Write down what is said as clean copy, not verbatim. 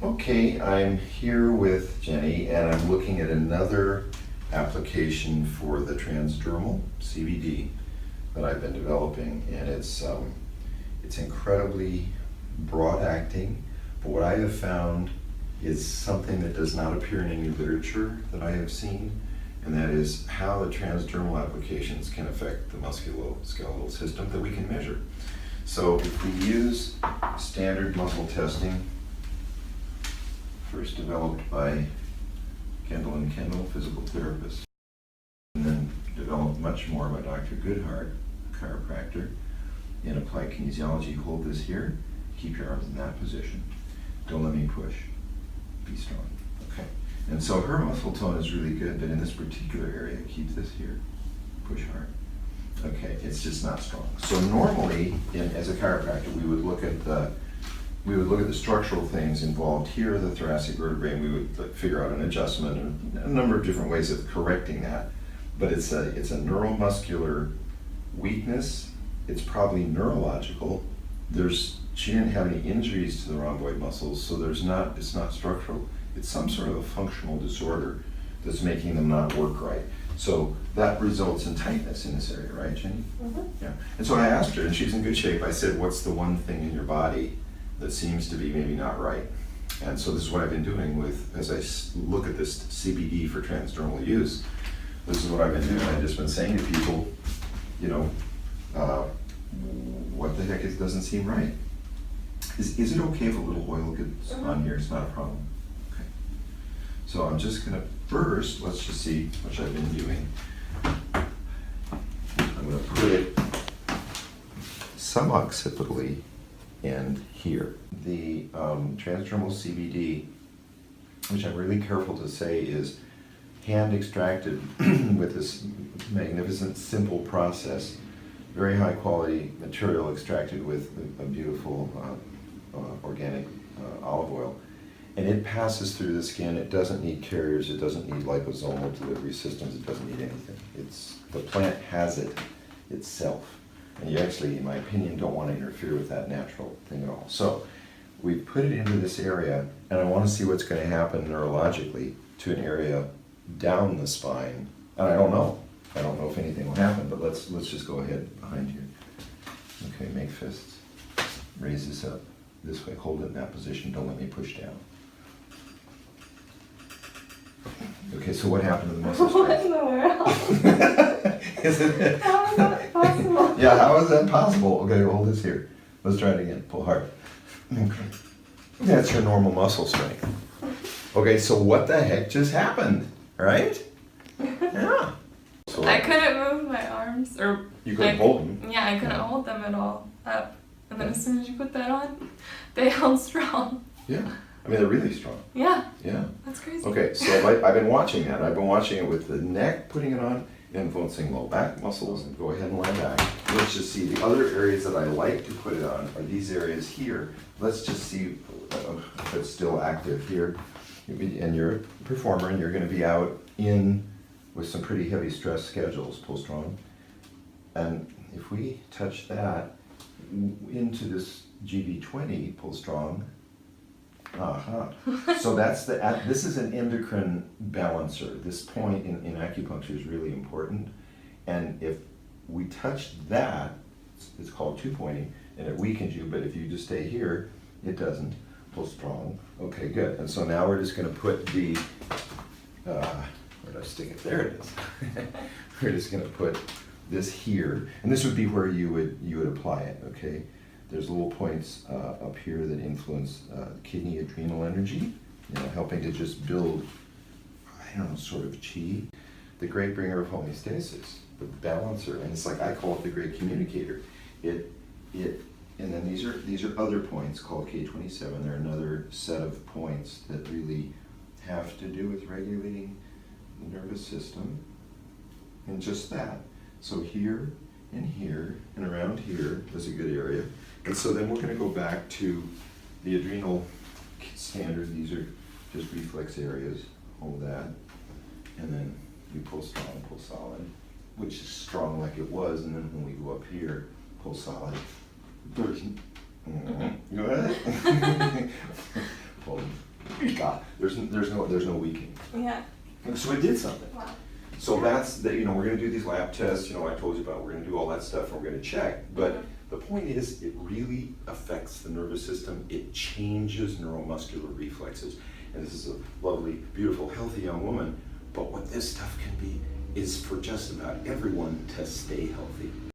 Okay, I'm here with Jenny and I'm looking at another application for the transdermal CBD that I've been developing, and it's incredibly broad acting, but what I have found is something that does not appear in any literature that I have seen, and that is how the transdermal applications can affect the musculoskeletal system that we can measure. So if we use standard muscle testing, first developed by Kendall and Kendall, physical therapists, and then developed much more by Dr. Goodhart, a chiropractor, in applied kinesiology. Hold this here, keep your arms in that position. Don't let me push, be strong, okay? And so her muscle tone is really good, but in this particular area, keep this here, push hard. Okay, it's just not strong. So normally, as a chiropractor, we would look at the structural things involved here, the thoracic vertebrae, and we would figure out an adjustment and a number of different ways of correcting that. But it's a neuromuscular weakness. It's probably neurological. She didn't have any injuries to the rhomboid muscles, so it's not structural. It's some sort of a functional disorder that's making them not work right. So that results in tightness in this area, right, Jenny? Mm-hmm. Yeah. And so I asked her, and she's in good shape. I said, what's the one thing in your body that seems to be maybe not right? And so this is what I've been doing as I look at this CBD for transdermal use. This is what I've been doing. I've just been saying to people, what the heck, it doesn't seem right. Is it okay if a little oil gets on here? It's not a problem. Okay. So I'm just gonna first, let's just see what I've been doing. I'm gonna put it suboccipitally and here. The transdermal CBD, which I'm really careful to say is hand extracted with this magnificent, simple process, very high quality material extracted with a beautiful organic olive oil. And it passes through the skin. It doesn't need carriers. It doesn't need liposomal delivery systems. It doesn't need anything. The plant has it itself. And you actually, in my opinion, don't want to interfere with that natural thing at all. So we put it into this area, and I want to see what's going to happen neurologically to an area down the spine. And I don't know. I don't know if anything will happen, but let's just go ahead behind here. Okay, make fists. Raise this up this way. Hold it in that position. Don't let me push down. Okay, so what happened to the muscle strength? What in the world? How is that possible? Yeah, how is that possible? Okay, hold this here. Let's try it again. Pull hard. Okay. That's your normal muscle strength. Okay, so what the heck just happened? Right? Yeah. So I couldn't move my arms, or you couldn't hold them. Yeah, I couldn't hold them at all up. And then as soon as you put that on, they held strong. Yeah. I mean, they're really strong. Yeah. Yeah. That's crazy. Okay, so I've been watching that. I've been watching it with the neck, putting it on, influencing low back muscles, and go ahead and lie back. Let's just see. The other areas that I like to put it on are these areas here. Let's just see if it's still active here. And you're a performer, and you're going to be out in with some pretty heavy stress schedules. Pull strong. And if we touch that into this GB20, pull strong. So this is an endocrine balancer. This point in acupuncture is really important. And if we touch that, it's called two-pointing, and it weakens you, but if you just stay here, it doesn't. Pull strong. Okay, good. And so now we're just going to put the, where did I stick it? There it is. We're just going to put this here, and this would be where you would apply it, okay? There's little points up here that influence kidney adrenal energy, helping to just build, I don't know, sort of chi, the great bringer of homeostasis, the balancer, and it's like I call it the great communicator. And then these are other points called K27. They're another set of points that really have to do with regulating the nervous system, and just that. So here and around here is a good area. And so then we're going to go back to the adrenal standard. These are just reflex areas. Hold that. And then you pull strong, pull solid, which is strong like it was. And then when we go up here, pull solid. Go ahead. Pull There's no weakening. Yeah. So it did something. Wow. So that's that. You know, we're going to do these lab tests. You know, I told you about. We're going to do all that stuff, and we're going to check. But the point is, it really affects the nervous system. It changes neuromuscular reflexes. And this is a lovely, beautiful, healthy young woman. But what this stuff can be is for just about everyone to stay healthy.